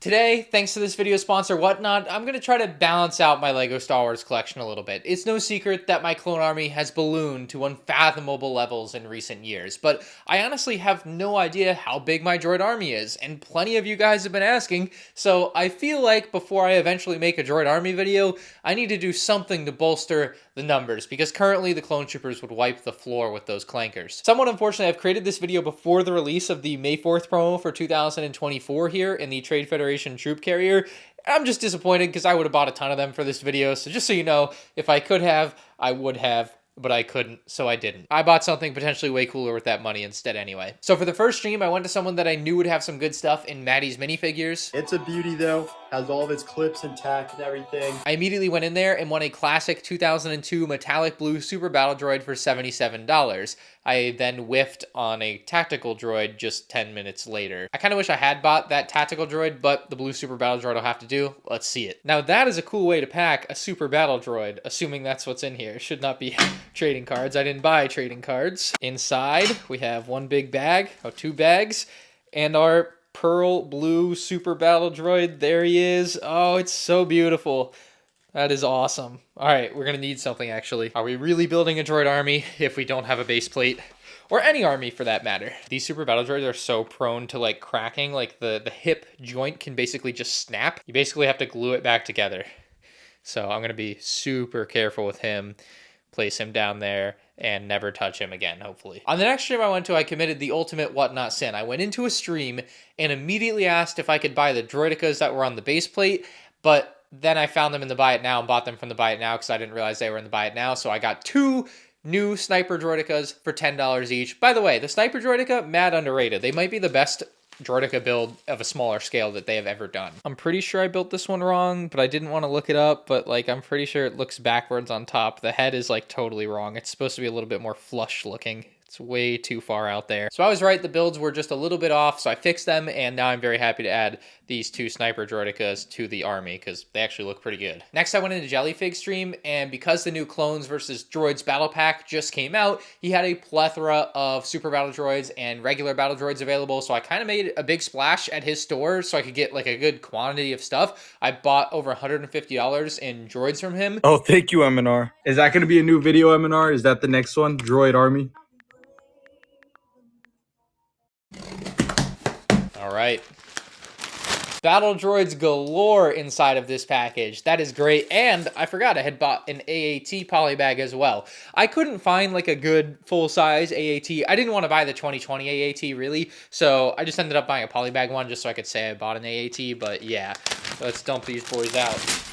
Today, thanks to this video sponsor Whatnot, I'm going to try to balance out my LEGO Star Wars collection a little bit. It's no secret that my clone army has ballooned to unfathomable levels in recent years, but I honestly have no idea how big my droid army is, and plenty of you guys have been asking, so I feel like before I eventually make a droid army video, I need to do something to bolster the numbers, because currently the clone troopers would wipe the floor with those clankers. Somewhat unfortunately, I've created this video before the release of the May 4th promo for 2024 here in the Trade Federation troop carrier. I'm just disappointed because I would have bought a ton of them for this video. So just so you know, if I could have, I would have, but I couldn't, so I didn't. I bought something potentially way cooler with that money instead anyway. So for the first stream, I went to someone that I knew would have some good stuff in Maddie's minifigures. It's a beauty though, has all of its clips intact and everything. I immediately went in there and won a classic 2002 metallic blue Super Battle Droid for $77. I then whiffed on a tactical droid just 10 minutes later. I kind of wish I had bought that tactical droid, but the blue Super Battle Droid will have to do. Let's see it. Now that is a cool way to pack a Super Battle Droid, assuming that's what's in here. It should not be trading cards. I didn't buy trading cards. Inside, we have one big bag, or two bags, and our pearl blue Super Battle Droid. There he is. Oh, it's so beautiful. That is awesome. All right, we're going to need something, actually. Are we really building a droid army if we don't have a base plate? Or any army, for that matter. These Super Battle Droids are so prone to, like, cracking. Like, the hip joint can basically just snap. You basically have to glue it back together. So I'm going to be super careful with him. Place him down there and never touch him again, hopefully. On the next stream I went to, I committed the ultimate Whatnot sin. I went into a stream and immediately asked if I could buy the droidicas that were on the base plate, but then I found them in the Buy It Now and bought them from the Buy It Now because I didn't realize they were in the Buy It Now. So I got two new Sniper Droidicas for $10 each. By the way, the Sniper Droidica, mad underrated. They might be the best Droidica build of a smaller scale that they have ever done. I'm pretty sure I built this one wrong, but I didn't want to look it up, but like I'm pretty sure it looks backwards on top. The head is like totally wrong. It's supposed to be a little bit more flush looking. It's way too far out there. So I was right, the builds were just a little bit off, so I fixed them, and now I'm very happy to add these two Sniper Droidicas to the army, because they actually look pretty good. Next, I went into Jellyfig stream, and because the new Clones versus Droids Battle Pack just came out, he had a plethora of Super Battle Droids and regular Battle Droids available, so I kind of made a big splash at his store so I could get like a good quantity of stuff. I bought over $150 in droids from him. Oh, thank you, MNR. Is that going to be a new video, MNR? Is that the next one? Droid Army? All right. Battle Droids galore inside of this package. That is great. And I forgot I had bought an AAT polybag as well. I couldn't find like a good full-size AAT. I didn't want to buy the 2020 AAT really, so I just ended up buying a polybag one just so I could say I bought an AAT. But yeah, let's dump these boys out.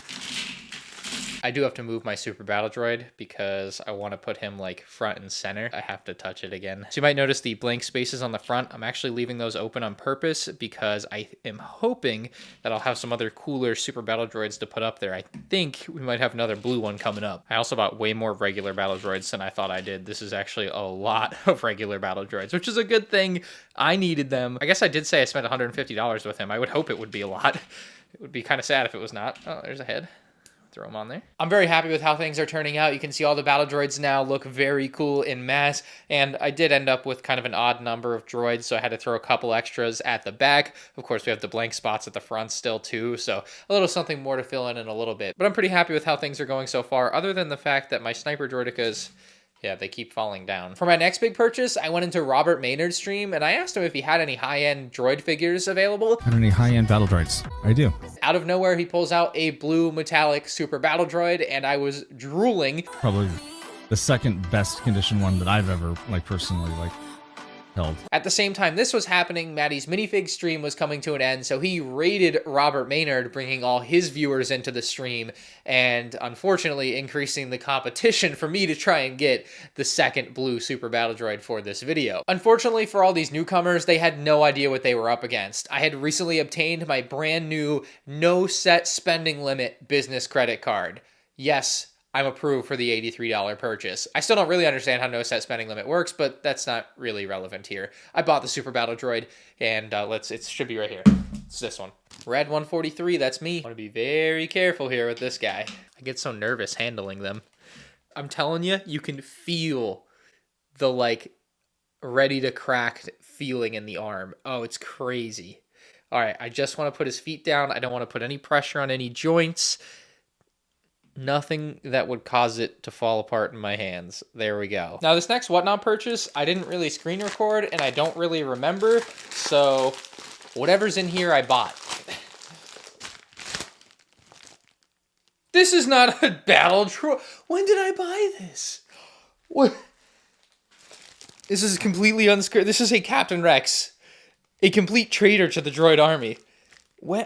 I do have to move my Super Battle Droid because I want to put him like front and center. I have to touch it again. So you might notice the blank spaces on the front. I'm actually leaving those open on purpose because I am hoping that I'll have some other cooler Super Battle Droids to put up there. I think we might have another blue one coming up. I also bought way more regular Battle Droids than I thought I did. This is actually a lot of regular Battle Droids, which is a good thing. I needed them. I guess I did say I spent $150 with him. I would hope it would be a lot. It would be kind of sad if it was not. Oh, there's a head. Throw them on there. I'm very happy with how things are turning out. You can see all the Battle Droids now look very cool in mass, and I did end up with kind of an odd number of droids, so I had to throw a couple extras at the back. Of course, we have the blank spots at the front still too, so a little something more to fill in a little bit. But I'm pretty happy with how things are going so far, other than the fact that my Sniper Droidicas, yeah, they keep falling down. For my next big purchase, I went into Robert Maynard's stream and I asked him if he had any high-end droid figures available. Had any high-end battle droids? I do. Out of nowhere, he pulls out a blue metallic Super Battle Droid, and I was drooling. Probably the second best condition one that I've ever, like, personally, like, held. At the same time this was happening, Maddie's minifig stream was coming to an end, so he raided Robert Maynard, bringing all his viewers into the stream, and unfortunately increasing the competition for me to try and get the second blue Super Battle Droid for this video. Unfortunately for all these newcomers, they had no idea what they were up against. I had recently obtained my brand new no set spending limit business credit card. Yes, I'm approved for the $83 purchase. I still don't really understand how no set spending limit works, but that's not really relevant here. I bought the Super Battle Droid, and it should be right here. It's this one. Red 143, that's me. I want to be very careful here with this guy. I get so nervous handling them. I'm telling you, you can feel the like ready to crack feeling in the arm. Oh, it's crazy. All right, I just want to put his feet down. I don't want to put any pressure on any joints. Nothing that would cause it to fall apart in my hands. There we go. Now this next Whatnot purchase, I didn't really screen record and I don't really remember. So whatever's in here, I bought. This is not a Battle Droid. When did I buy this? What? This is completely unscripted. This is a Captain Rex. A complete traitor to the droid army. When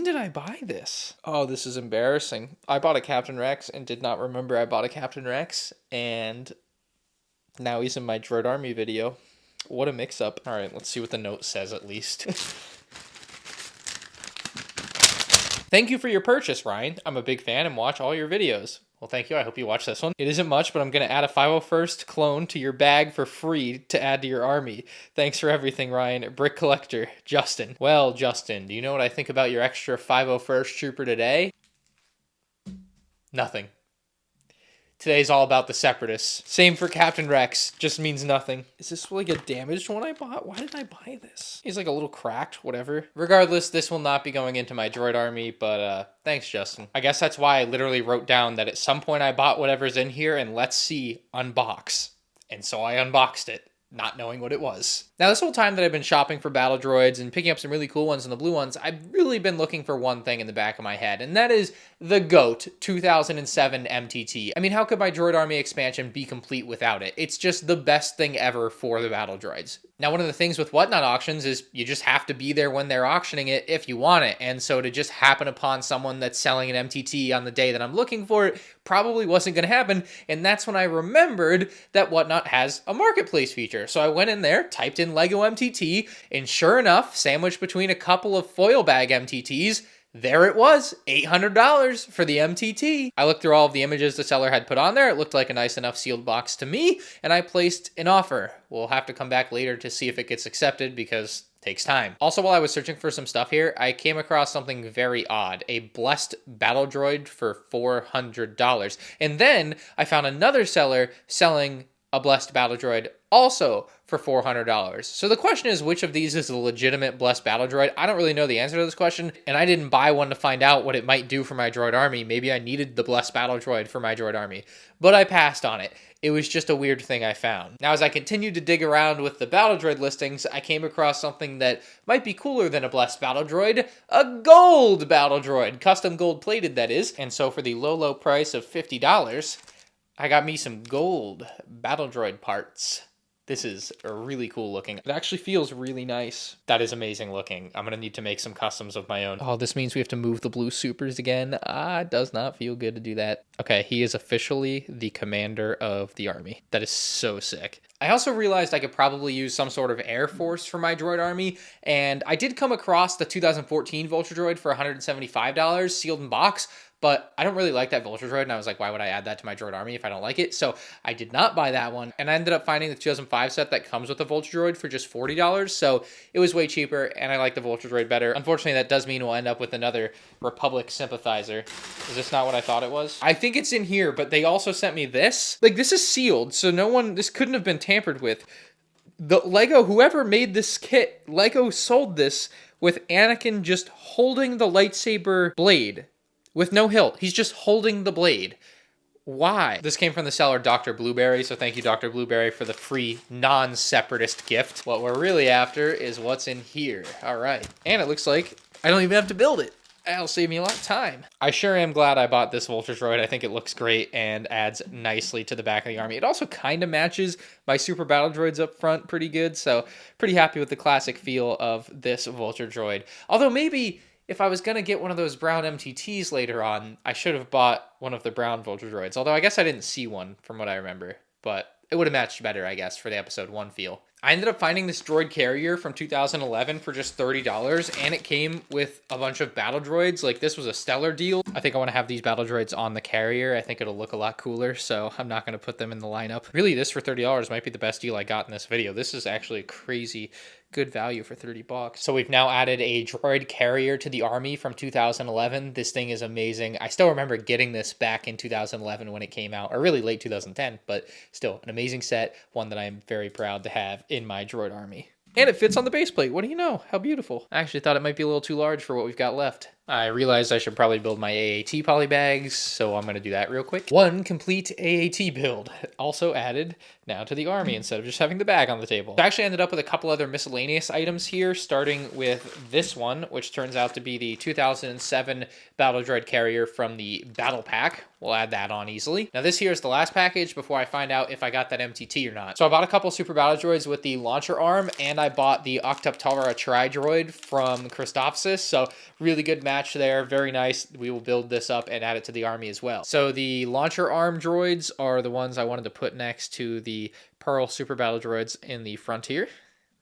did I buy this? Oh, this is embarrassing. I bought a Captain Rex and did not remember I bought a Captain Rex. And now he's in my droid army video. What a mix-up. All right, let's see what the note says at least. Thank you for your purchase, Ryan. I'm a big fan and watch all your videos. Well, thank you. I hope you watch this one. It isn't much, but I'm going to add a 501st clone to your bag for free to add to your army. Thanks for everything, Ryan. Brick Collector, Justin. Well, Justin, do you know what I think about your extra 501st Trooper today? Nothing. Today's all about the Separatists. Same for Captain Rex, just means nothing. Is this like a damaged one I bought? Why did I buy this? He's like a little cracked, whatever. Regardless, this will not be going into my droid army, but thanks, Justin. I guess that's why I literally wrote down that at some point I bought whatever's in here and let's see, unbox. And so I unboxed it, not knowing what it was. Now, this whole time that I've been shopping for Battle Droids and picking up some really cool ones and the blue ones, I've really been looking for one thing in the back of my head, and that is the GOAT 2007 MTT. I mean, how could my droid army expansion be complete without it? It's just the best thing ever for the Battle Droids. Now, one of the things with Whatnot auctions is you just have to be there when they're auctioning it if you want it, and so to just happen upon someone that's selling an MTT on the day that I'm looking for it probably wasn't going to happen, and that's when I remembered that Whatnot has a marketplace feature. So I went in there, typed in Lego MTT, and sure enough, sandwiched between a couple of foil bag MTTs, there it was, $800 for the MTT. I looked through all of the images the seller had put on there. It looked like a nice enough sealed box to me, and I placed an offer. We'll have to come back later to see if it gets accepted because it takes time. Also, while I was searching for some stuff here, I came across something very odd, a blessed Battle Droid for $400. And then I found another seller selling a blessed Battle Droid also for $400. So the question is, which of these is a legitimate blessed Battle Droid? I don't really know the answer to this question, and I didn't buy one to find out what it might do for my droid army. Maybe I needed the blessed Battle Droid for my droid army, but I passed on it. It was just a weird thing I found. Now, as I continued to dig around with the Battle Droid listings, I came across something that might be cooler than a blessed Battle Droid, a gold Battle Droid, custom gold plated that is. And so for the low price of $50, I got me some gold Battle Droid parts. This is really cool looking. It actually feels really nice. That is amazing looking. I'm gonna need to make some customs of my own. Oh, this means we have to move the blue supers again. It does not feel good to do that. Okay, he is officially the commander of the army. That is so sick. I also realized I could probably use some sort of Air Force for my droid army, and I did come across the 2014 Vulture Droid for $175, sealed in box, but I don't really like that Vulture Droid, and I was like, why would I add that to my droid army if I don't like it? So I did not buy that one, and I ended up finding the 2005 set that comes with the Vulture Droid for just $40, so it was way cheaper, and I like the Vulture Droid better. Unfortunately, that does mean we'll end up with another Republic sympathizer. Is this not what I thought it was? I think it's in here, but they also sent me this. Like, this is sealed, so this couldn't have been tampered with. The Lego, whoever made this kit, Lego sold this with Anakin just holding the lightsaber blade. With no hilt. He's just holding the blade. Why? This came from the seller, Dr. Blueberry, so thank you, Dr. Blueberry, for the free non-separatist gift. What we're really after is what's in here. All right. And it looks like I don't even have to build it. That'll save me a lot of time. I sure am glad I bought this Vulture Droid. I think it looks great and adds nicely to the back of the army. It also kind of matches my Super Battle Droids up front pretty good, so pretty happy with the classic feel of this Vulture Droid. Although maybe if I was going to get one of those brown MTTs later on, I should have bought one of the brown Vulture Droids. Although I guess I didn't see one from what I remember. But it would have matched better, I guess, for the episode 1 feel. I ended up finding this droid carrier from 2011 for just $30, and it came with a bunch of Battle Droids. Like, this was a stellar deal. I think I want to have these Battle Droids on the carrier. I think it'll look a lot cooler, so I'm not going to put them in the lineup. Really, this for $30 might be the best deal I got in this video. This is actually crazy good value for $30. So we've now added a droid carrier to the army from 2011. This thing is amazing. I still remember getting this back in 2011 when it came out, or really late 2010, but still an amazing set, one that I'm very proud to have in my droid army. And it fits on the base plate. What do you know? How beautiful. I actually thought it might be a little too large for what we've got left. I realized I should probably build my AAT poly bags, so I'm going to do that real quick. One complete AAT build, also added now to the army instead of just having the bag on the table. I actually ended up with a couple other miscellaneous items here, starting with this one, which turns out to be the 2007 Battle Droid carrier from the Battle Pack. We'll add that on easily. Now this here is the last package before I find out if I got that MTT or not. So I bought a couple Super Battle Droids with the launcher arm, and I bought the Octoptara Tri-Droid from Christophsis, so really good match there. Very nice. We will build this up and add it to the army as well. So the launcher arm droids are the ones I wanted to put next to the Pearl Super Battle Droids in the Frontier.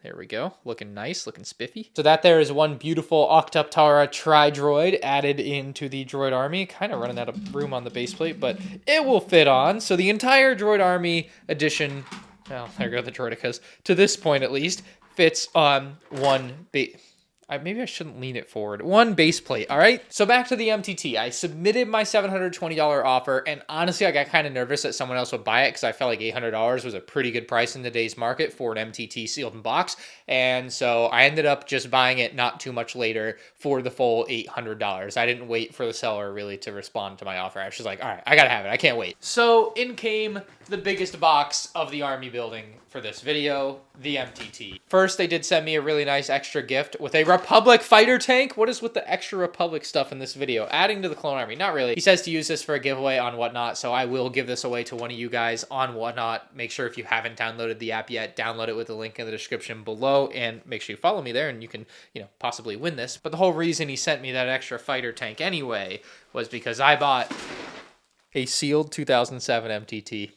There we go. Looking nice, looking spiffy. So that there is one beautiful Octoptara Tri-Droid added into the droid army. Kind of running out of room on the base plate, but it will fit on. So the entire droid army edition, well, there go the droidicas, to this point at least, fits on one base. Maybe I shouldn't lean it forward. One base plate, all right? So back to the MTT. I submitted my $720 offer, and honestly, I got kind of nervous that someone else would buy it because I felt like $800 was a pretty good price in today's market for an MTT sealed in box. And so I ended up just buying it not too much later for the full $800. I didn't wait for the seller really to respond to my offer. I was just like, all right, I gotta have it. I can't wait. So in came the biggest box of the army building for this video, the MTT. First, they did send me a really nice extra gift with a Republic fighter tank. What is with the extra Republic stuff in this video? Adding to the clone army, not really. He says to use this for a giveaway on Whatnot, so I will give this away to one of you guys on Whatnot. Make sure if you haven't downloaded the app yet, download it with the link in the description below, and make sure you follow me there, and you can, possibly win this. But the whole reason he sent me that extra fighter tank anyway was because I bought a sealed 2007 MTT.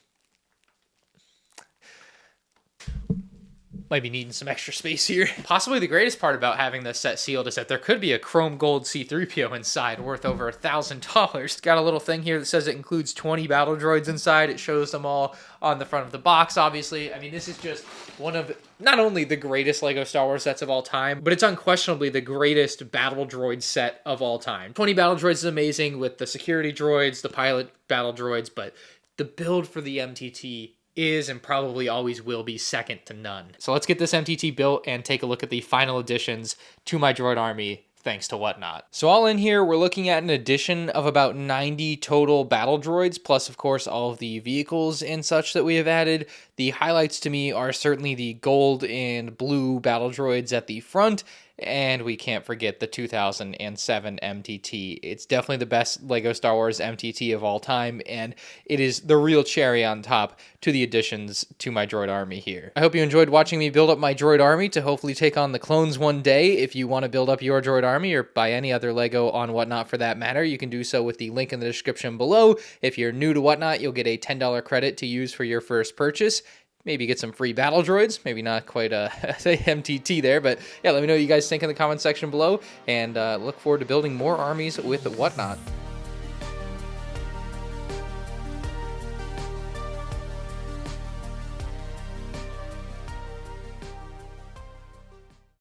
Might be needing some extra space here. Possibly the greatest part about having this set sealed is that there could be a chrome gold C-3PO inside worth over $1,000. Got a little thing here that says it includes 20 battle droids inside. It shows them all on the front of the box, obviously. I mean, this is just one of not only the greatest LEGO Star Wars sets of all time, but it's unquestionably the greatest battle droid set of all time. 20 battle droids is amazing with the security droids, the pilot battle droids, but the build for the MTT is and probably always will be second to none. So let's get this MTT built and take a look at the final additions to my droid army thanks to Whatnot. So all in here, we're looking at an addition of about 90 total battle droids, plus of course all of the vehicles and such that we have added. The highlights to me are certainly the gold and blue battle droids at the front, and we can't forget the 2007 MTT. It's definitely the best LEGO Star Wars MTT of all time, and it is the real cherry on top to the additions to my droid army here. I hope you enjoyed watching me build up my droid army to hopefully take on the clones one day. If you want to build up your droid army, or buy any other LEGO on Whatnot for that matter, you can do so with the link in the description below. If you're new to Whatnot, you'll get a $10 credit to use for your first purchase. Maybe get some free battle droids. Maybe not quite a MTT there, but yeah, let me know what you guys think in the comment section below, and look forward to building more armies with Whatnot.